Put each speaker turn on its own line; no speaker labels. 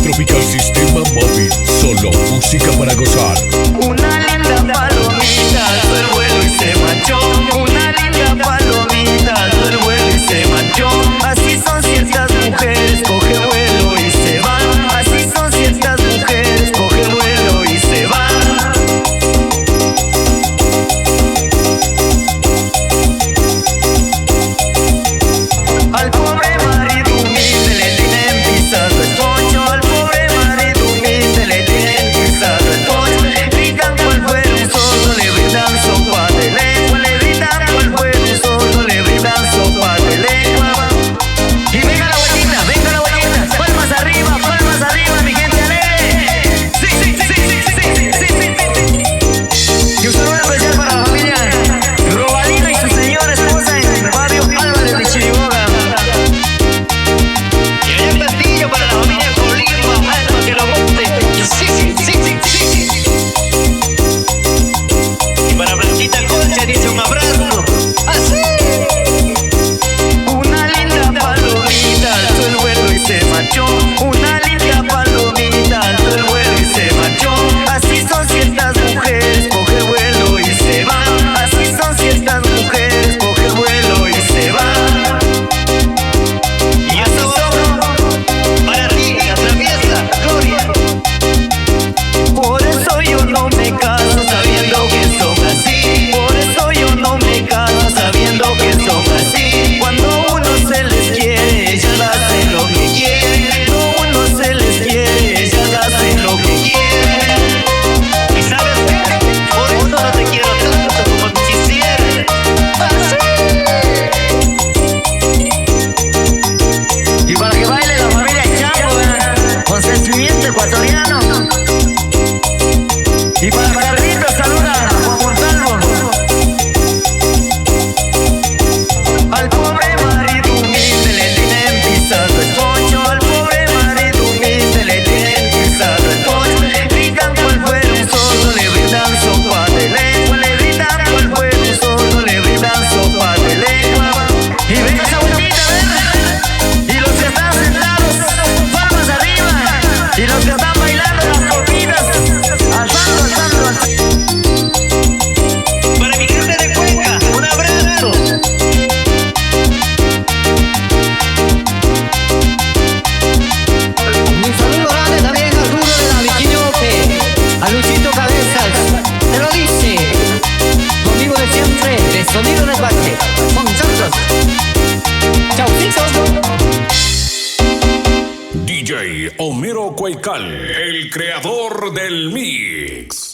Tropical Sistema Móvil, solo música para gozar.
Una linda palomita alzó el vuelo y se marchó. Una linda palomita alzó el vuelo y se marchó. Así son ciertas mujeres, coge vuelo y se van. Así son ciertas mujeres, coge vuelo y se van. Al pobre marido humilde le tienen pisado el coño. Al pobre marido humilde le tienen pisado el coño. Gritan cual fuera un zorro, le brindan sopa de lengua. Le gritan cual fuera un zorro, le brindan sopa de lengua. Y venga la vueltita, palmas arriba, mi gente alegre. Sí, sí, sí, sí, sí, sí, sí, sí. Y un saludo especial para la familia Robalino y su señora esposa en el barrio Álvarez de Chiriboga. Y allá en Castillo para la familia Colima, alma que lo monte. Sí, sí, sí, sí, sí. Y para Blanquita Concha dice un abrazo. Así. Una linda palomita alzó el vuelo y se marchó. Una linda palomita alzó el vuelo y se marchó. Así son ciertas mujeres, coge vuelo y se van. Así son ciertas mujeres, coge vuelo y se van. Y eso para ti, la traviesa Gloria. Por eso yo no me caso sabiendo que son así. Por eso yo no me caso sabiendo que son así. Cuando uno se les quiere, ellas hacen lo que quieren. Cuando uno se les quiere, ellas hacen lo que quieren. ¿Y sabes qué? Por eso no te quiero tanto como quisiera. Y para que baile la familia Chapo, con sentimiento ecuatoriano. Y para Carlitos, saluda a Juan Montalvo. Al pobre marido humilde le tienen pisado el coño. Al pobre marido humilde le tienen pisado el coño. Gritan cual fuera un zorro, le brindan sopa de lengua. Le gritan cual fuera un zorro, le brindan sopa de lengua. Y venga esa vueltita, y los que están sentados, palmas arriba. Y los que están bailando las copitas, alzando. Para mi gente de Cuenca, un abrazo. Un saludo grande también a Arturo de la Viquillote, a Luchito Cabezas. Te lo dice conmigo de siempre, de sonido del bache, con Santos. Chau,
DJ Homero Cuaical, el creador del mix.